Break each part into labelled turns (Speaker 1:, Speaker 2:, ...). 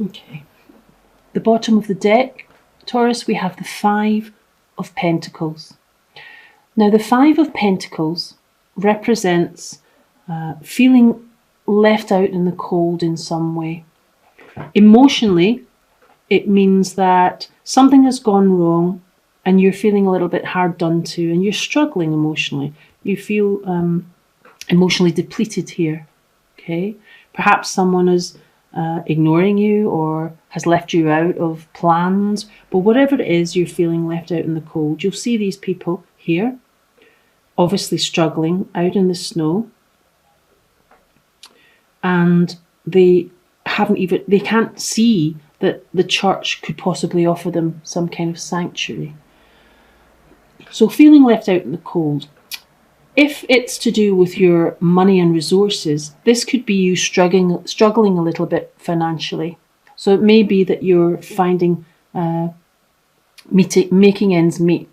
Speaker 1: Okay. The bottom of the deck, Taurus, we have the Five of Pentacles. Now, the Five of Pentacles represents feeling left out in the cold in some way. Emotionally, it means that something has gone wrong and you're feeling a little bit hard done to and you're struggling emotionally. You feel emotionally depleted here. Okay, perhaps someone is ignoring you or has left you out of plans, but whatever it is, you're feeling left out in the cold. You'll see these people here, obviously struggling out in the snow, and they can't see that the church could possibly offer them some kind of sanctuary. So feeling left out in the cold. If it's to do with your money and resources, this could be you struggling a little bit financially. So it may be that you're finding making ends meet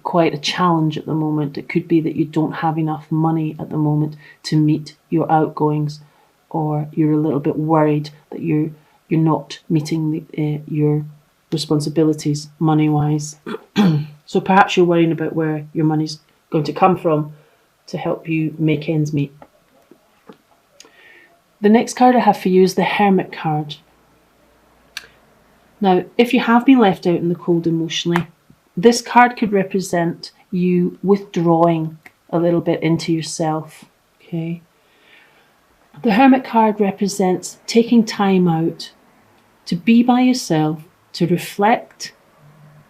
Speaker 1: quite a challenge at the moment. It could be that you don't have enough money at the moment to meet your outgoings, or you're a little bit worried that you're not meeting your responsibilities money-wise. So perhaps you're worrying about where your money's going to come from to help you make ends meet. The next card I have for you is the Hermit card. Now, if you have been left out in the cold emotionally, this card could represent you withdrawing a little bit into yourself. Okay. The Hermit card represents taking time out to be by yourself, to reflect,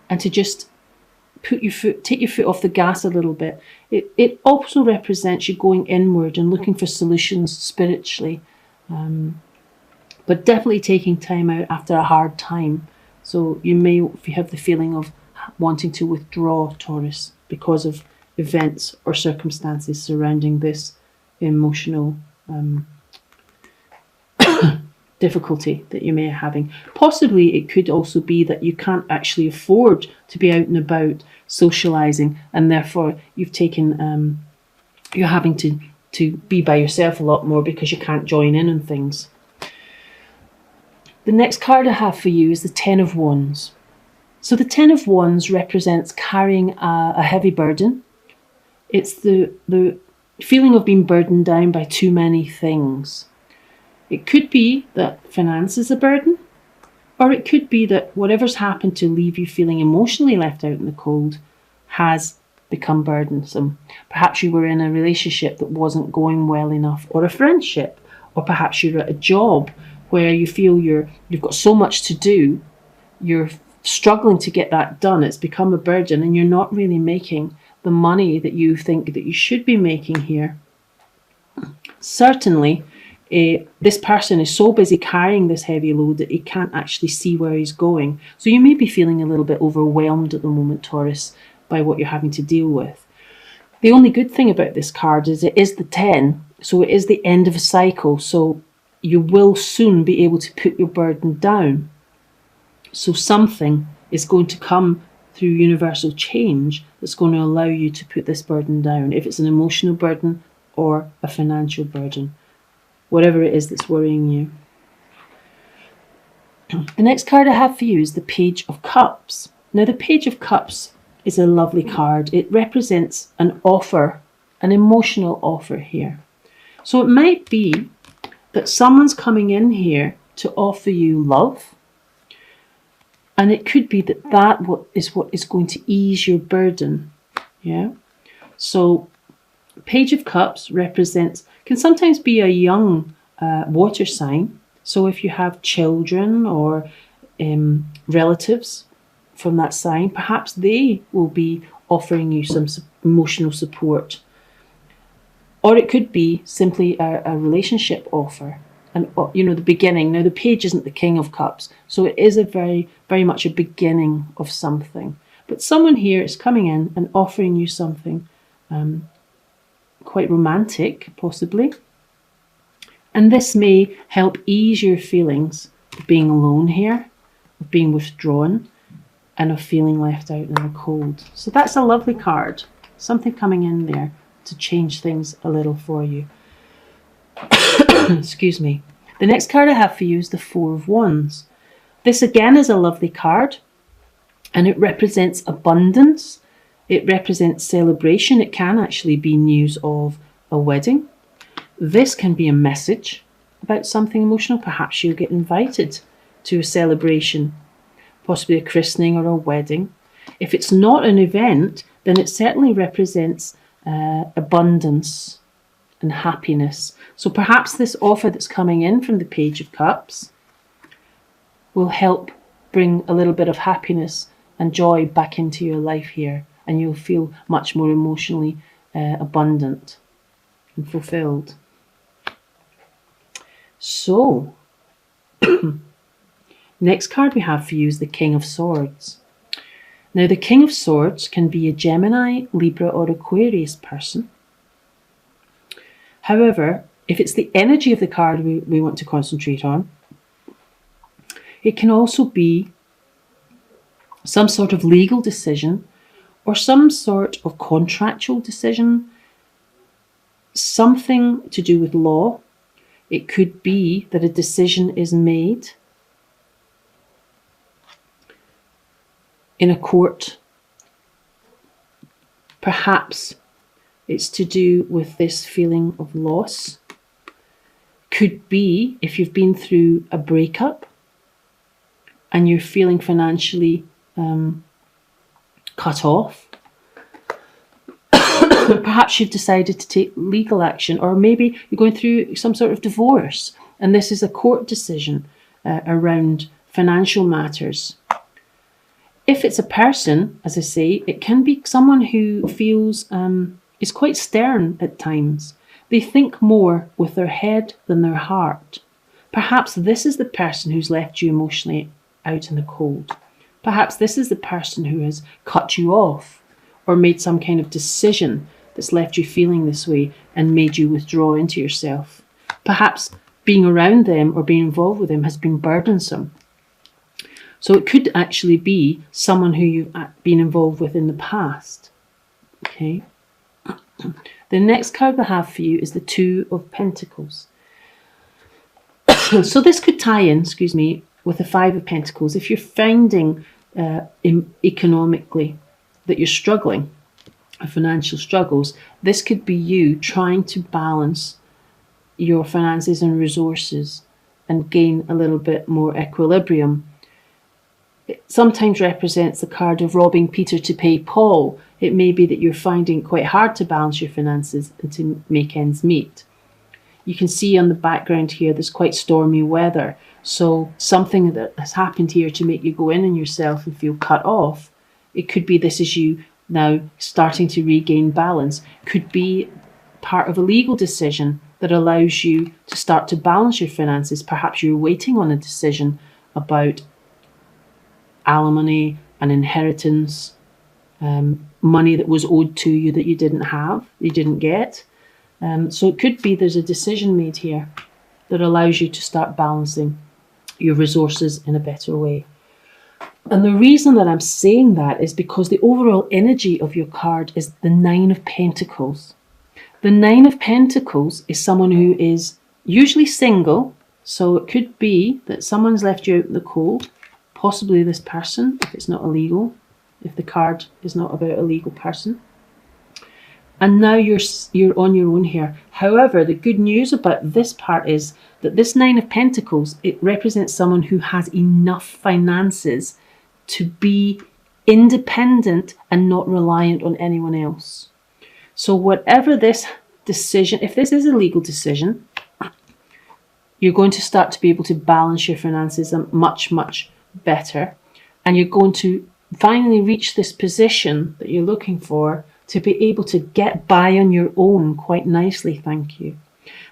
Speaker 1: and to just take your foot off the gas a little bit. It also represents you going inward and looking for solutions spiritually, but definitely taking time out after a hard time. So you may have the feeling of wanting to withdraw, Taurus, because of events or circumstances surrounding this emotional difficulty that you may be having. Possibly it could also be that you can't actually afford to be out and about socializing, and therefore you've taken you're having to be by yourself a lot more because you can't join in on things. The next card I have for you is the Ten of Wands. So the Ten of Wands represents carrying a heavy burden. It's the feeling of being burdened down by too many things. It could be that finance is a burden, or it could be that whatever's happened to leave you feeling emotionally left out in the cold has become burdensome. Perhaps you were in a relationship that wasn't going well enough, or a friendship, or perhaps you're at a job where you feel you've got so much to do, you're struggling to get that done. It's become a burden and you're not really making the money that you think that you should be making here. Certainly, this person is so busy carrying this heavy load that he can't actually see where he's going. So you may be feeling a little bit overwhelmed at the moment, Taurus, by what you're having to deal with. The only good thing about this card is it is the 10, so it is the end of a cycle. So you will soon be able to put your burden down. So something is going to come through universal change that's going to allow you to put this burden down, if it's an emotional burden or a financial burden. Whatever it is that's worrying you. The next card I have for you is the Page of Cups. Now, the Page of Cups is a lovely card. It represents an offer, an emotional offer here. So it might be that someone's coming in here to offer you love, and it could be that what is going to ease your burden. Yeah. So Page of Cups can sometimes be a young water sign. So if you have children or relatives from that sign, perhaps they will be offering you some emotional support. Or it could be simply a relationship offer, and the beginning. Now, the Page isn't the King of Cups, so it is a very, very much a beginning of something. But someone here is coming in and offering you something quite romantic, possibly. And this may help ease your feelings of being alone here, of being withdrawn, and of feeling left out in the cold. So that's a lovely card. Something coming in there to change things a little for you. Excuse me. The next card I have for you is the Four of Wands. This again is a lovely card, and it represents abundance. It represents celebration. It can actually be news of a wedding. This can be a message about something emotional. Perhaps you'll get invited to a celebration, possibly a christening or a wedding. If it's not an event, then it certainly represents abundance and happiness. So perhaps this offer that's coming in from the Page of Cups will help bring a little bit of happiness and joy back into your life here, and you'll feel much more emotionally abundant and fulfilled. So, next card we have for you is the King of Swords. Now, the King of Swords can be a Gemini, Libra, or Aquarius person. However, if it's the energy of the card we want to concentrate on, it can also be some sort of legal decision or some sort of contractual decision, something to do with law. It could be that a decision is made in a court. Perhaps it's to do with this feeling of loss. Could be if you've been through a breakup and you're feeling financially cut off. Perhaps you've decided to take legal action, or maybe you're going through some sort of divorce and this is a court decision around financial matters. If it's a person, as I say, it can be someone who feels is quite stern at times. They think more with their head than their heart. Perhaps this is the person who's left you emotionally out in the cold. Perhaps this is the person who has cut you off or made some kind of decision that's left you feeling this way and made you withdraw into yourself. Perhaps being around them or being involved with them has been burdensome. So it could actually be someone who you've been involved with in the past. Okay. The next card I have for you is the Two of Pentacles. So this could tie in, with the Five of Pentacles. If you're finding economically that you're struggling, financial struggles, this could be you trying to balance your finances and resources and gain a little bit more equilibrium. It sometimes represents the card of robbing Peter to pay Paul. It may be that you're finding it quite hard to balance your finances and to make ends meet. You can see on the background here there's quite stormy weather. So something that has happened here to make you go in on yourself and feel cut off. It could be this is you now starting to regain balance. Could be part of a legal decision that allows you to start to balance your finances. Perhaps you're waiting on a decision about alimony and inheritance, money that was owed to you that you didn't have, you didn't get. So it could be there's a decision made here that allows you to start balancing your resources in a better way. And the reason that I'm saying that is because the overall energy of your card is the Nine of Pentacles. The Nine of Pentacles is someone who is usually single. So it could be that someone's left you out in the cold, possibly this person, if it's not illegal, if the card is not about a legal person. And now you're on your own here. However, the good news about this part is that this Nine of Pentacles, it represents someone who has enough finances to be independent and not reliant on anyone else. So whatever this decision, if this is a legal decision, you're going to start to be able to balance your finances much, much better. And you're going to finally reach this position that you're looking for to be able to get by on your own quite nicely, thank you.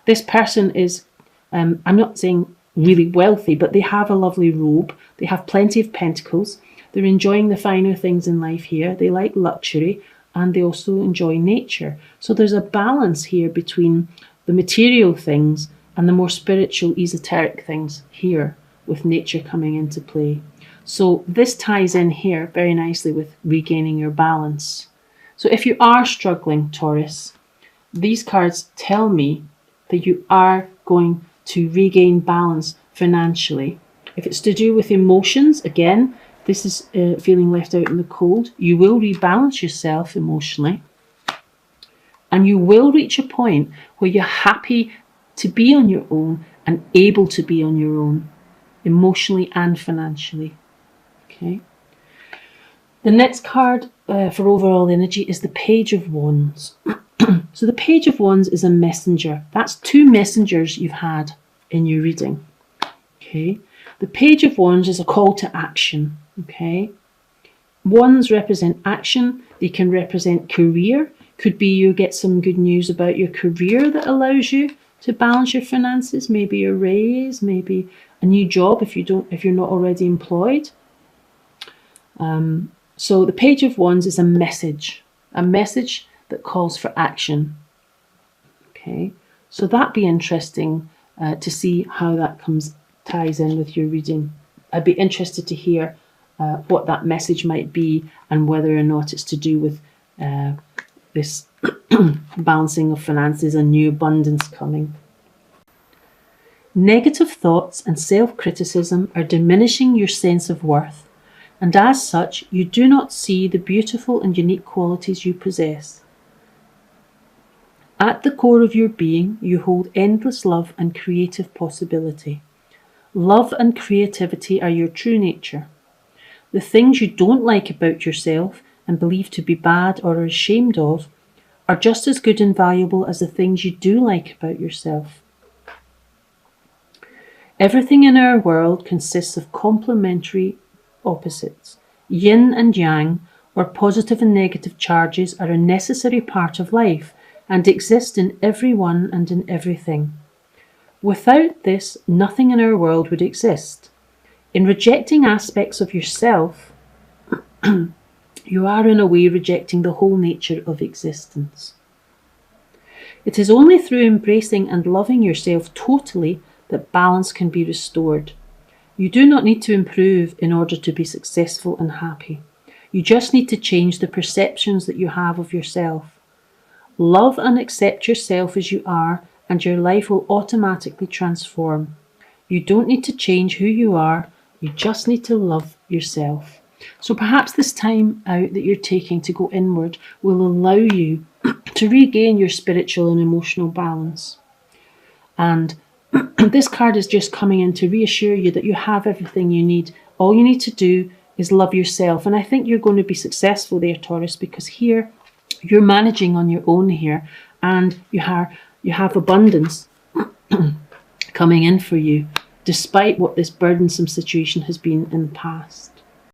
Speaker 1: This person is, I'm not saying really wealthy, but they have a lovely robe. They have plenty of pentacles. They're enjoying the finer things in life here. They like luxury and they also enjoy nature. So there's a balance here between the material things and the more spiritual, esoteric things here with nature coming into play. So this ties in here very nicely with regaining your balance. So if you are struggling, Taurus, these cards tell me that you are going to regain balance financially. If it's to do with emotions, again, this is feeling left out in the cold. You will rebalance yourself emotionally. And you will reach a point where you're happy to be on your own and able to be on your own, emotionally and financially. Okay. The next card for overall energy is the Page of Wands. So the Page of Wands is a messenger. That's two messengers you've had in your reading. Okay. The Page of Wands is a call to action. Okay. Wands represent action. They can represent career. Could be you get some good news about your career that allows you to balance your finances. Maybe a raise, maybe a new job if you're not already employed. So the Page of Wands is a message that calls for action. Okay, so that'd be interesting to see how that ties in with your reading. I'd be interested to hear what that message might be and whether or not it's to do with this balancing of finances and new abundance coming. Negative thoughts and self-criticism are diminishing your sense of worth, and as such, you do not see the beautiful and unique qualities you possess. At the core of your being, you hold endless love and creative possibility. Love and creativity are your true nature. The things you don't like about yourself and believe to be bad or are ashamed of are just as good and valuable as the things you do like about yourself. Everything in our world consists of complementary opposites. Yin and yang, or positive and negative charges, are a necessary part of life and exist in everyone and in everything. Without this, nothing in our world would exist. In rejecting aspects of yourself, you are in a way rejecting the whole nature of existence. It is only through embracing and loving yourself totally that balance can be restored. You do not need to improve in order to be successful and happy. You just need to change the perceptions that you have of yourself. Love and accept yourself as you are, and your life will automatically transform. You don't need to change who you are, you just need to love yourself. So perhaps this time out that you're taking to go inward will allow you to regain your spiritual and emotional balance. And this card is just coming in to reassure you that you have everything you need. All you need to do is love yourself. And I think you're going to be successful there, Taurus, because here you're managing on your own here, and you have abundance coming in for you, despite what this burdensome situation has been in the past.